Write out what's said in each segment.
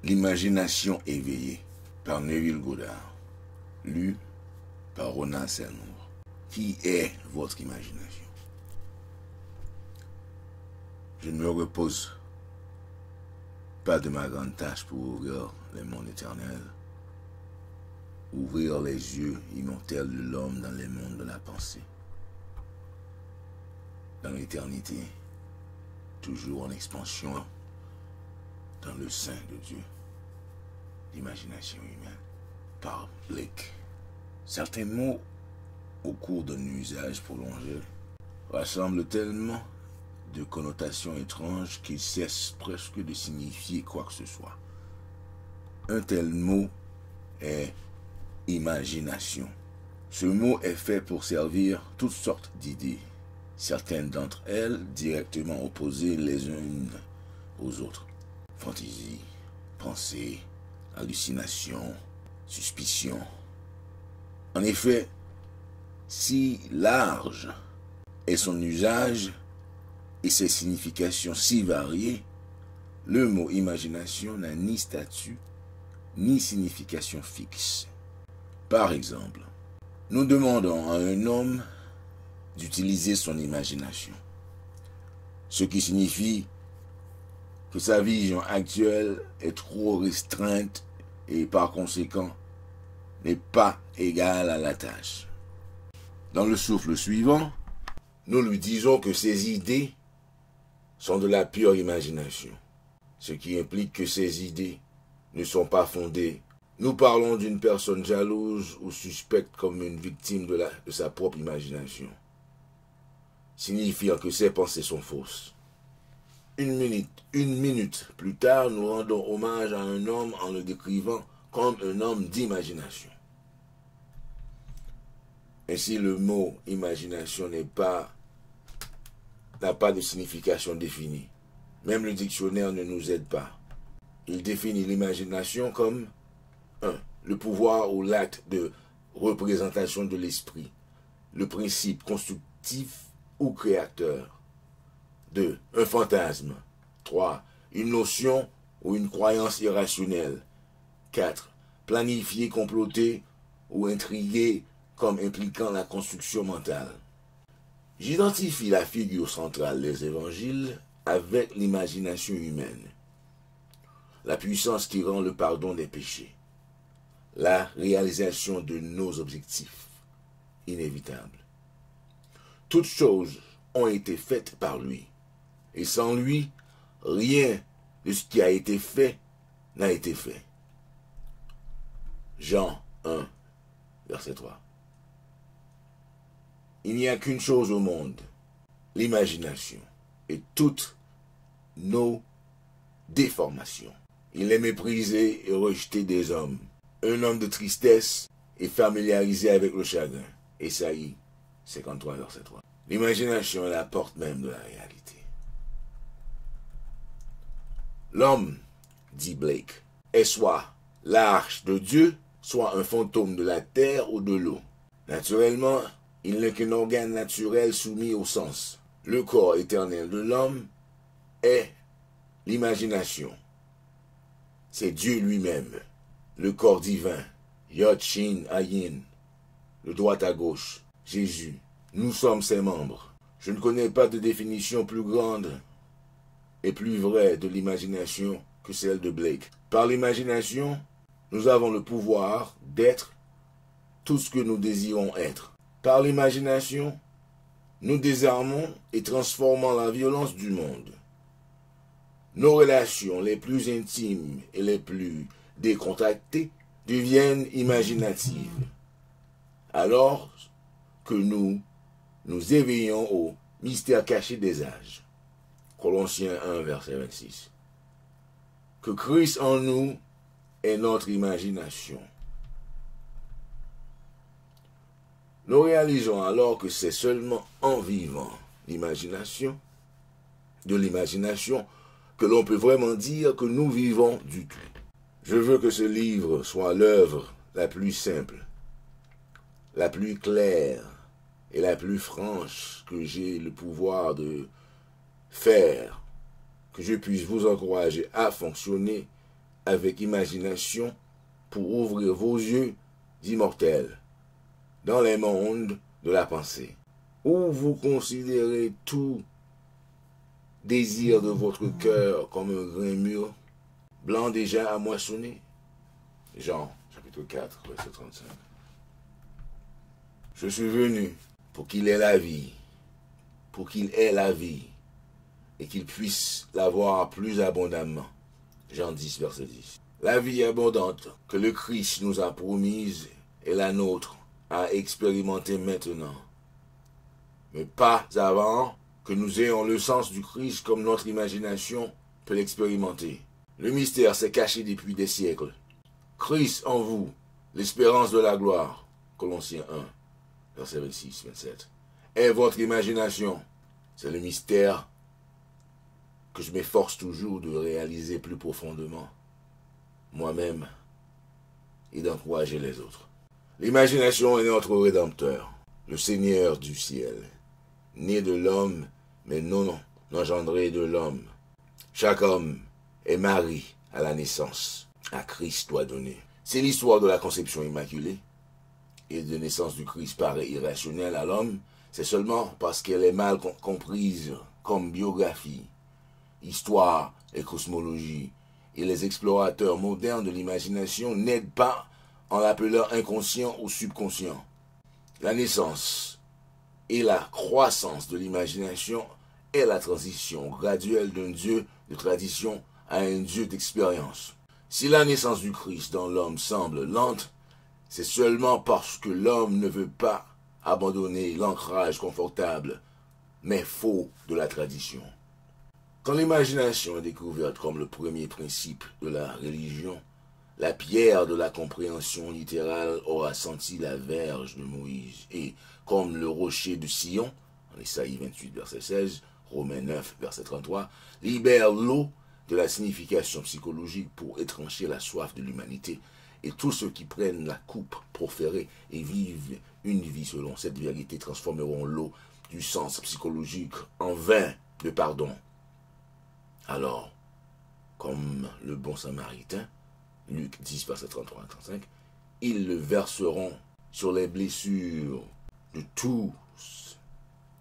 L'imagination éveillée par Neville Goddard, lu par Ronan Sernour. Qui est votre imagination? Je ne me repose pas de ma grande tâche pour ouvrir les mondes éternels, ouvrir les yeux immortels de l'homme dans les mondes de la pensée. Dans l'éternité, toujours en expansion, dans le sein de Dieu, l'imagination humaine, par Blake. Certains mots, au cours d'un usage prolongé, rassemblent tellement de connotations étranges qu'ils cessent presque de signifier quoi que ce soit. Un tel mot est imagination. Ce mot est fait pour servir toutes sortes d'idées, certaines d'entre elles directement opposées les unes aux autres. Fantaisie, pensée, hallucination, suspicion. En effet, si large est son usage et ses significations si variées, le mot imagination n'a ni statut ni signification fixe. Par exemple, nous demandons à un homme d'utiliser son imagination, ce qui signifie que sa vision actuelle est trop restreinte et par conséquent n'est pas égale à la tâche. Dans le souffle suivant, nous lui disons que ses idées sont de la pure imagination, ce qui implique que ces idées ne sont pas fondées. Nous parlons d'une personne jalouse ou suspecte comme une victime de sa propre imagination, signifiant que ses pensées sont fausses. Une minute plus tard, nous rendons hommage à un homme en le décrivant comme un homme d'imagination. Ainsi, le mot imagination n'a pas de signification définie. Même le dictionnaire ne nous aide pas. Il définit l'imagination comme 1. Le pouvoir ou l'acte de représentation de l'esprit, le principe constructif ou créateur. 2. Un fantasme. 3. Une notion ou une croyance irrationnelle. 4. Planifier, comploter ou intriguer comme impliquant la construction mentale. J'identifie la figure centrale des évangiles avec l'imagination humaine, la puissance qui rend le pardon des péchés, la réalisation de nos objectifs inévitables. Toutes choses ont été faites par lui, et sans lui, rien de ce qui a été fait n'a été fait. Jean 1, verset 3. Il n'y a qu'une chose au monde, l'imagination, et toutes nos déformations. Il est méprisé et rejeté des hommes, un homme de tristesse et familiarisé avec le chagrin. Ésaïe 53, verset 3. L'imagination est la porte même de la réalité. L'homme, dit Blake, est soit l'arche de Dieu, soit un fantôme de la terre ou de l'eau. Naturellement, il n'est qu'un organe naturel soumis au sens. Le corps éternel de l'homme est l'imagination. C'est Dieu lui-même, le corps divin, Yod Shin Ayin, de droite à gauche, Jésus. Nous sommes ses membres. Je ne connais pas de définition plus grande et plus vraie de l'imagination que celle de Blake. Par l'imagination, nous avons le pouvoir d'être tout ce que nous désirons être. Par l'imagination, nous désarmons et transformons la violence du monde. Nos relations les plus intimes et les plus décontractées deviennent imaginatives, alors que nous nous éveillons au mystère caché des âges. Colossiens 1, verset 26. Que Christ en nous est notre imagination. Nous réalisons alors que c'est seulement en vivant de l'imagination, que l'on peut vraiment dire que nous vivons du tout. Je veux que ce livre soit l'œuvre la plus simple, la plus claire et la plus franche que j'ai le pouvoir de faire, que je puisse vous encourager à fonctionner avec imagination pour ouvrir vos yeux d'immortels dans les mondes de la pensée, où vous considérez tout désir de votre cœur comme un grain mûr, blanc déjà à moissonner. Jean, chapitre 4, verset 35. Je suis venu pour qu'il ait la vie, et qu'il puisse l'avoir plus abondamment. Jean 10, verset 10. La vie abondante que le Christ nous a promise est la nôtre à expérimenter maintenant, mais pas avant que nous ayons le sens du Christ comme notre imagination peut l'expérimenter. Le mystère s'est caché depuis des siècles. Christ en vous, l'espérance de la gloire. Colossiens 1, verset 26-27. Est votre imagination. C'est le mystère que je m'efforce toujours de réaliser plus profondément, moi-même, et d'encourager les autres. L'imagination est notre Rédempteur, le Seigneur du ciel, né de l'homme, mais non engendré de l'homme. Chaque homme est mari à la naissance, à Christ doit donner. C'est l'histoire de la conception immaculée et de naissance du Christ paraît irrationnelle à l'homme, c'est seulement parce qu'elle est mal comprise comme biographie, histoire et cosmologie, et les explorateurs modernes de l'imagination n'aident pas en l'appelant inconscient ou subconscient. La naissance et la croissance de l'imagination est la transition graduelle d'un Dieu de tradition à un Dieu d'expérience. Si la naissance du Christ dans l'homme semble lente, c'est seulement parce que l'homme ne veut pas abandonner l'ancrage confortable, mais faux de la tradition. Quand l'imagination est découverte comme le premier principe de la religion, la pierre de la compréhension littérale aura senti la verge de Moïse, et comme le rocher de Sion, en Isaïe 28, verset 16, Romains 9, verset 33, libère l'eau de la signification psychologique pour étrancher la soif de l'humanité, et tous ceux qui prennent la coupe proférée et vivent une vie selon cette vérité transformeront l'eau du sens psychologique en vin de pardon. Alors, comme le bon samaritain, Luc 10, verset 33 à 35, ils le verseront sur les blessures de tous.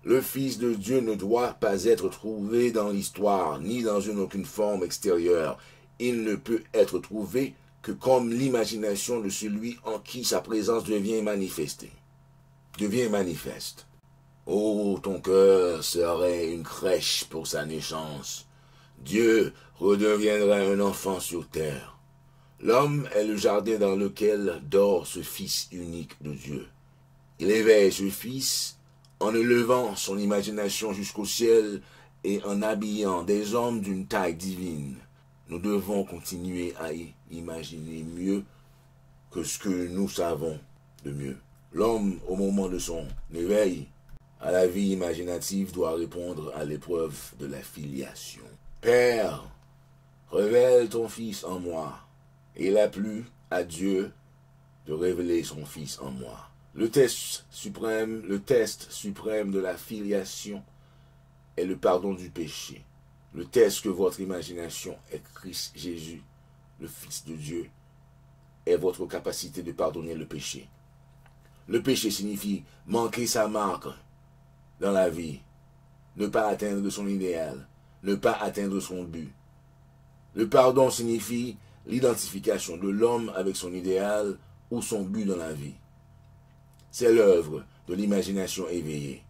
Le Fils de Dieu ne doit pas être trouvé dans l'histoire, ni dans aucune forme extérieure. Il ne peut être trouvé que comme l'imagination de celui en qui sa présence devient manifeste. Oh, ton cœur serait une crèche pour sa naissance. Dieu redeviendrait un enfant sur terre. L'homme est le jardin dans lequel dort ce Fils unique de Dieu. Il éveille ce Fils en élevant son imagination jusqu'au ciel et en habillant des hommes d'une taille divine. Nous devons continuer à imaginer mieux que ce que nous savons de mieux. L'homme, au moment de son éveil à la vie imaginative, doit répondre à l'épreuve de la filiation. Père, révèle ton Fils en moi. Et il a plu à Dieu de révéler son Fils en moi. Le test suprême de la filiation est le pardon du péché. Le test que votre imagination est Christ Jésus, le Fils de Dieu, est votre capacité de pardonner le péché. Le péché signifie manquer sa marque dans la vie, ne pas atteindre son idéal, ne pas atteindre son but. Le pardon signifie l'identification de l'homme avec son idéal ou son but dans la vie. C'est l'œuvre de l'imagination éveillée,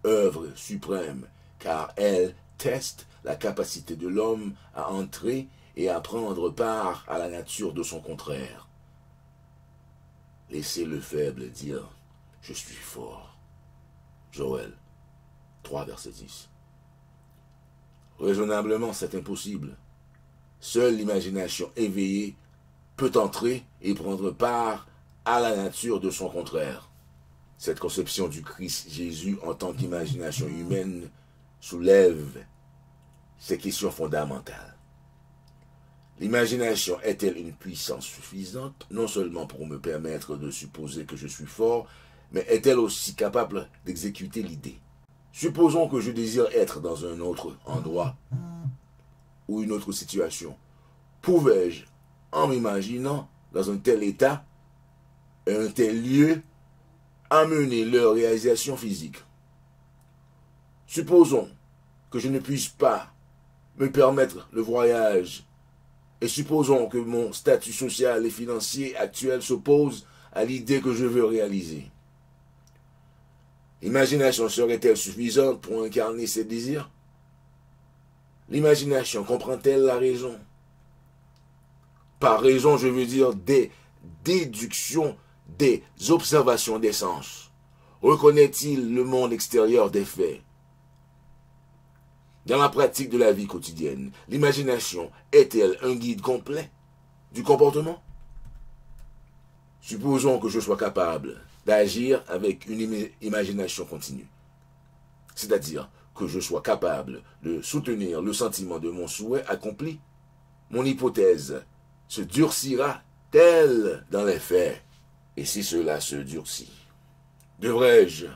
œuvre suprême, car elle teste la capacité de l'homme à entrer et à prendre part à la nature de son contraire. Laissez le faible dire « Je suis fort ». Joël 3, verset 10. Raisonnablement, c'est impossible. Seule l'imagination éveillée peut entrer et prendre part à la nature de son contraire. Cette conception du Christ Jésus en tant qu'imagination humaine soulève ces questions fondamentales. L'imagination est-elle une puissance suffisante, non seulement pour me permettre de supposer que je suis fort, mais est-elle aussi capable d'exécuter l'idée? Supposons que je désire être dans un autre endroit ou une autre situation. Pouvais-je, en m'imaginant dans un tel état et un tel lieu, amener leur réalisation physique. Supposons que je ne puisse pas me permettre le voyage et supposons que mon statut social et financier actuel s'oppose à l'idée que je veux réaliser. L'imagination serait-elle suffisante pour incarner ces désirs? L'imagination comprend-elle la raison? Par raison, je veux dire des déductions, des observations des sens. Reconnaît-il le monde extérieur des faits? Dans la pratique de la vie quotidienne, l'imagination est-elle un guide complet du comportement? Supposons que je sois capable d'agir avec une imagination continue. C'est-à-dire que je sois capable de soutenir le sentiment de mon souhait accompli. Mon hypothèse se durcira-t-elle dans les faits? Et si cela se durcit, devrais-je,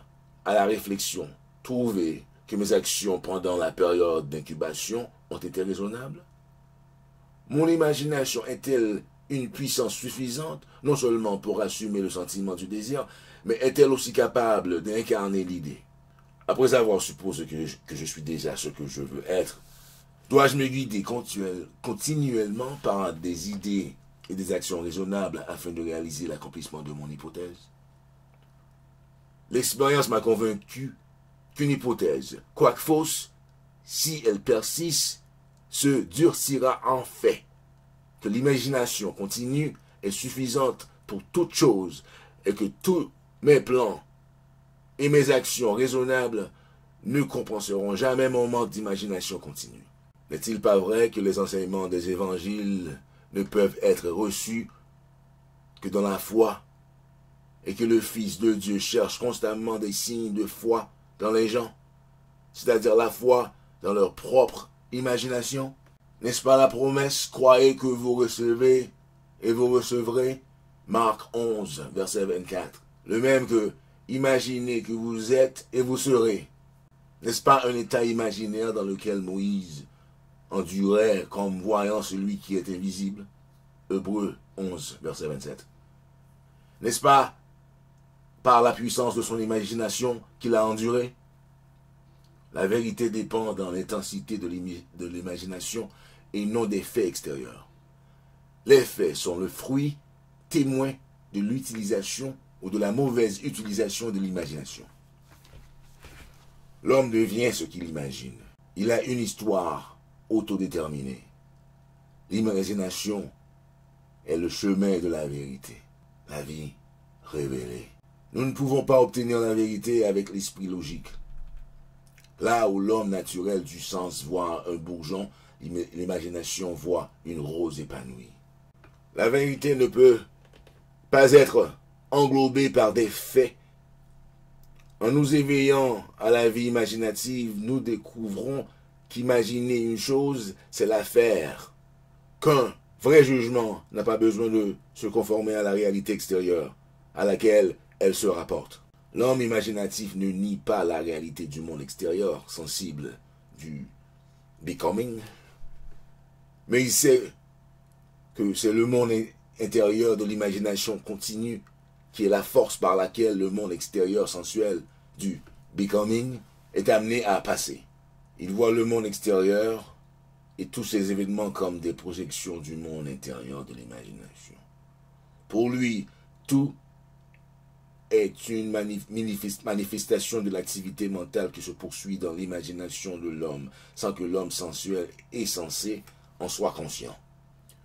à la réflexion, trouver que mes actions pendant la période d'incubation ont été raisonnables? Mon imagination est-elle une puissance suffisante, non seulement pour assumer le sentiment du désir, mais est-elle aussi capable d'incarner l'idée? Après avoir supposé que je suis déjà ce que je veux être, dois-je me guider continuellement par des idées et des actions raisonnables afin de réaliser l'accomplissement de mon hypothèse? L'expérience m'a convaincu qu'une hypothèse, quoique fausse, si elle persiste, se durcira en fait, que l'imagination continue est suffisante pour toute chose et que tous mes plans et mes actions raisonnables ne compenseront jamais mon manque d'imagination continue. N'est-il pas vrai que les enseignements des évangiles ne peuvent être reçus que dans la foi et que le Fils de Dieu cherche constamment des signes de foi dans les gens, c'est-à-dire la foi dans leur propre imagination? N'est-ce pas la promesse? Croyez que vous recevez et vous recevrez. Marc 11, verset 24. Le même que imaginez que vous êtes et vous serez. N'est-ce pas un état imaginaire dans lequel Moïse endurait comme voyant celui qui est invisible? Hébreux 11, verset 27. N'est-ce pas par la puissance de son imagination qu'il a enduré? La vérité dépend dans l'intensité de l'imagination et non des faits extérieurs. Les faits sont le fruit témoin de l'utilisation ou de la mauvaise utilisation de l'imagination. L'homme devient ce qu'il imagine. Il a une histoire autodéterminée. L'imagination est le chemin de la vérité, la vie révélée. Nous ne pouvons pas obtenir la vérité avec l'esprit logique. Là où l'homme naturel du sens voit un bourgeon, l'imagination voit une rose épanouie. La vérité ne peut pas être englobée par des faits. En nous éveillant à la vie imaginative, nous découvrons qu'imaginer une chose, c'est la faire. Qu'un vrai jugement n'a pas besoin de se conformer à la réalité extérieure, à laquelle elle se rapporte. L'homme imaginatif ne nie pas la réalité du monde extérieur, sensible du becoming, mais il sait que c'est le monde intérieur de l'imagination continue qui est la force par laquelle le monde extérieur sensuel du becoming est amené à passer. Il voit le monde extérieur et tous ces événements comme des projections du monde intérieur de l'imagination. Pour lui, tout est une manifestation de l'activité mentale qui se poursuit dans l'imagination de l'homme, sans que l'homme sensuel et sensé en soit conscient.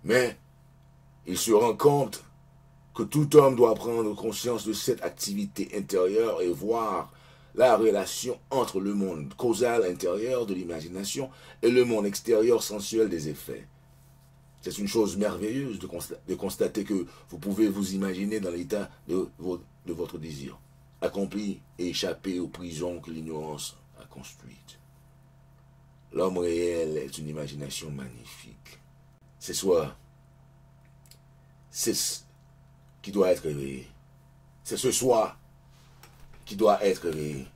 Mais il se rend compte que tout homme doit prendre conscience de cette activité intérieure et voir la relation entre le monde causal intérieur de l'imagination et le monde extérieur sensuel des effets. C'est une chose merveilleuse de constater que vous pouvez vous imaginer dans l'état de votre désir, accompli et échappé aux prisons que l'ignorance a construites. L'homme réel est une imagination magnifique. C'est ce qui doit être réveillé. C'est ce soi qui doit être réveillé.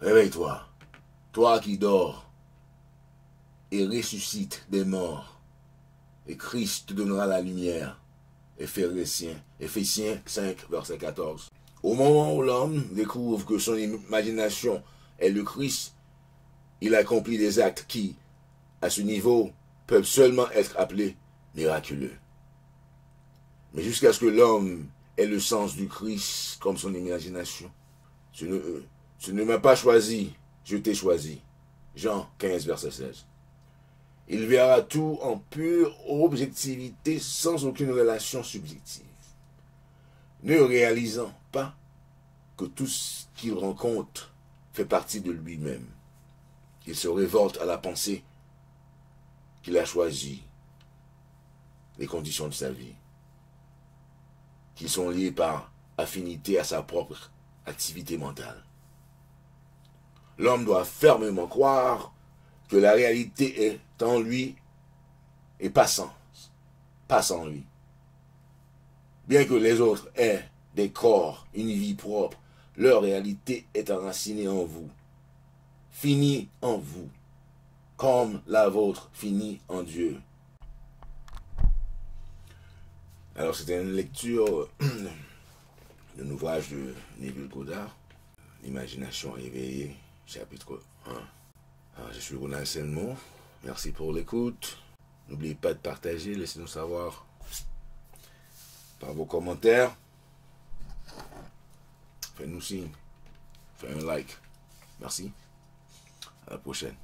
Réveille-toi, toi qui dors et ressuscite des morts. et Christ te donnera la lumière. Éphésiens 5, verset 14. Au moment où l'homme découvre que son imagination est le Christ, il accomplit des actes qui, à ce niveau, peuvent seulement être appelés miraculeux. Mais jusqu'à ce que l'homme ait le sens du Christ comme son imagination, tu ne m'as pas choisi, je t'ai choisi. Jean 15, verset 16. Il verra tout en pure objectivité sans aucune relation subjective, ne réalisant pas que tout ce qu'il rencontre fait partie de lui-même. Il se révolte à la pensée qu'il a choisi les conditions de sa vie, qui sont liées par affinité à sa propre activité mentale. L'homme doit fermement croire que la réalité est en lui et pas sans lui. Bien que les autres aient des corps, une vie propre, leur réalité est enracinée en vous, finie en vous, comme la vôtre finit en Dieu. Alors c'était une lecture d'un ouvrage de Neville Goddard, L'imagination réveillée, chapitre 1. Alors, je suis Ronald Selmo, merci pour l'écoute. N'oubliez pas de partager, laissez-nous savoir par vos commentaires. Faites-nous signe, faites un like. Merci, à la prochaine.